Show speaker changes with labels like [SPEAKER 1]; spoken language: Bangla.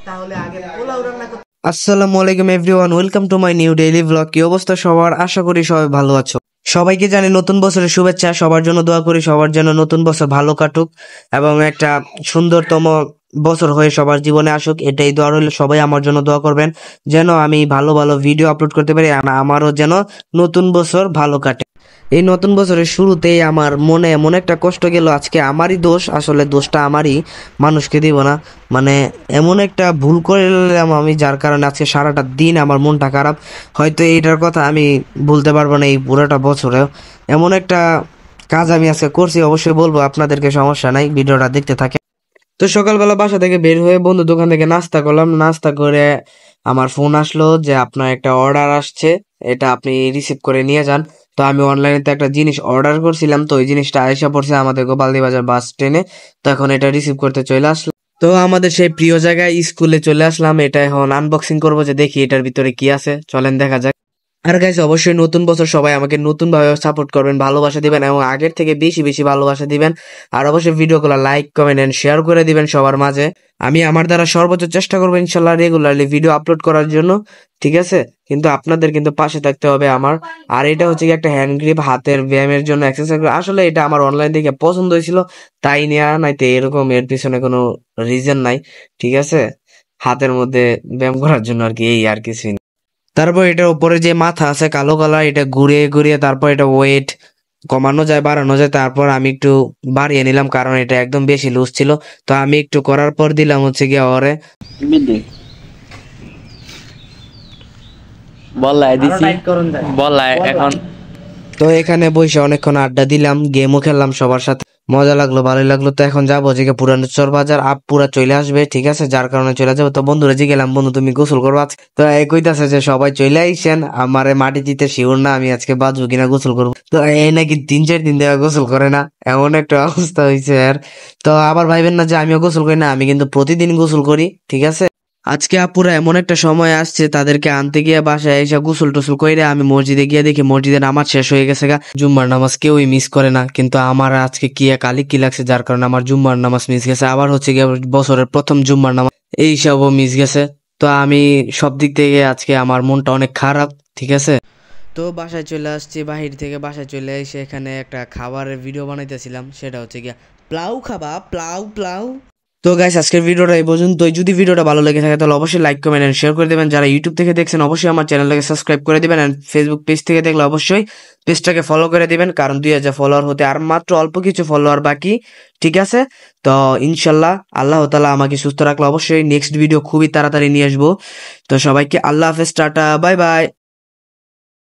[SPEAKER 1] তাহলে আগে পোলাও রান্না করতে। আসসালামু আলাইকুম everyone, welcome to my new daily blog. কি অবস্থা সবার? আশা করি সবাই ভালো আছো। সবাইকে জানি নতুন বছরের শুভেচ্ছা। সবার জন্য দোয়া করি সবার যেন নতুন বছর ভালো কাটুক এবং একটা সুন্দরতম বছর হয়ে সবার জীবনে আসুক। এটাই দোয়া রইল। সবাই আমার জন্য দোয়া করবেন যেন আমি ভালো ভালো ভিডিও আপলোড করতে পারি, আমারও যেন নতুন বছর ভালো কাটে। এই নতুন বছরের শুরুতেই আমার মনে এমন একটা কষ্ট গেল, আজকে আমারই দোষ, আসলে দোষটা আমারই, মানুষকে দিব না। মানে এমন একটা ভুল করে নিলাম আমি, যার কারণে আজকে সারাটা দিন আমার মনটা খারাপ। হয়তো এইটার কথা আমি ভুলতে পারবো না এই পুরোটা বছরেও। এমন একটা কাজ আমি আজকে করছি, অবশ্যই বলবো আপনাদেরকে, সমস্যা নাই, ভিডিওটা দেখতে থাকে। তো সকালবেলা বাসা থেকে বের হয়ে বন্ধু দোকান থেকে নাস্তা করলাম। নাস্তা করে আমার ফোন আসলো যে আপনার একটা অর্ডার আসছে, এটা আপনি রিসিভ করে নিয়ে যান। তো আমি অনলাইনে একটা জিনিস অর্ডার করছিলাম, তো ওই জিনিসটা আইসা পড়ছে আমাদের গোপালদি বাজার বাস স্ট্যান্ডে। তো এখন এটা রিসিভ করতে চলে আসলাম। তো আমাদের সেই প্রিয় জায়গায় স্কুলে চলে আসলাম। এটা এখন আনবক্সিং করবো, যে দেখি এটার ভিতরে কি আছে, চলেন দেখা যাক। আর গাইস, অবশ্যই নতুন বছর সবাই আমাকে নতুন ভাবে সাপোর্ট করবেন, ভালোবাসা দিবেন এবং আগের থেকে বেশি বেশি ভালোবাসা দিবেন। আর অবশ্যই ভিডিওগুলো লাইক, কমেন্ট এন্ড শেয়ার করে দিবেন সবার মাঝে। আমি আমার দ্বারা সর্বোচ্চ চেষ্টা করবো ইনশাল্লাহ রেগুলারলি ভিডিও আপলোড করার জন্য, ঠিক আছে? কিন্তু আপনাদের কিন্তু পাশে থাকতে হবে আমার। আর এটা হচ্ছে কি একটা হ্যান্ড গ্রিপ, হাতের ব্যায়ামের জন্য এক্সারসাইজ। আসলে এটা আমার অনলাইন থেকে পছন্দ হয়েছিল, তাই নেওয়া, নাইতে এরকম এর পিছনে কোনো রিজন নাই, ঠিক আছে? হাতের মধ্যে ব্যায়াম করার জন্য আর কি, এই আর কিছুই না। তারপর এটার উপরে যে মাথা আছে কালো কালার, এটা ঘুরিয়ে ঘুরিয়ে তারপর এটা ওয়েট কমানো যায়, বাড়ানো যায়। তারপর আমি একটু বাড়িয়ে নিলাম, কারণ এটা একদম বেশি লুজ ছিল। তো আমি একটু করার পর দিলাম হচ্ছে গিয়ে ওরে
[SPEAKER 2] বললাই দিছি, বললাই এখন।
[SPEAKER 1] তো এখানে বসে অনেকক্ষণ আড্ডা দিলাম, গেমও খেললাম সবার সাথে, মজা লাগলো, ভালোই লাগলো। তো এখন যাবো যে পুরান চর বাজার, আপ পুরা চলে আসবে, ঠিক আছে? যার কারণে চলে যাবো। তো বন্ধুরা জি গেলাম, বন্ধু তুমি গোসল করবো আজকে? তো এই কইতাছে যে সবাই চলে আইসেন, আমারে মাটি দিতে শিওর না আমি আজকে বাঁচবো কিনা, গোসল করবো। তো এই নাকি 3-4 দিন দেওয়া গোসল করে না, এমন একটা অবস্থা হয়েছে আর। তো আবার ভাইবেন না যে আমিও গোসল করি না, আমি কিন্তু প্রতিদিন গোসল করি, ঠিক আছে? আজকে আপুরা এমন একটা সময় আসছে, তাদেরকে আনতে গিয়ে বাসায় এসে গোসল টোসল কইরে আমি মসজিদে গিয়ে দেখি মসজিদে নামাজ শেষ হয়ে গেছে গা। জুম্মার নামাজ কেউই মিস করে না, কিন্তু আমার আজকে কি কালি কি লাগছে, যার কারণে আমার জুম্মার নামাজ মিস গেছে। আবার হচ্ছে গিয়ে বছরের প্রথম জুম্মার নামাজ, এই সবও মিস গেছে। তো আমি সব দিক থেকে আজকে আমার মনটা অনেক খারাপ, ঠিক আছে? তো বাসায় চলে আসছি, বাহির থেকে বাসায় চলে এসে এখানে একটা খাবারের ভিডিও বানাইতেছিলাম, সেটা হচ্ছে গিয়া প্লাউ খাবা, প্লাউ প্লাউ। তো গাইস, আজকের ভিডিওটা এই পর্যন্তই। যদি ভিডিওটা ভালো লেগে থাকে তাহলে অবশ্যই লাইক, কমেন্ট এন্ড শেয়ার করে দেবেন। যারা ইউটিউব থেকে দেখছেন অবশ্যই আমার চ্যানেলটাকে সাবস্ক্রাইব করে দিবেন, এন্ড ফেসবুক পেজ থেকে দেখলে অবশ্যই পেজটাকে ফলো করে দিবেন, কারণ 2000 ফলোয়ার হতে আর মাত্র অল্প কিছু ফলোয়ার বাকি, ঠিক আছে? তো ইনশাল্লাহ আল্লাহ তাআলা আমাকে সুস্থ রাখলে অবশ্যই নেক্সট ভিডিও খুবই তাড়াতাড়ি নিয়ে আসবো। তো সবাইকে আল্লাহ হাফেজ, টাটা, বাই বাই।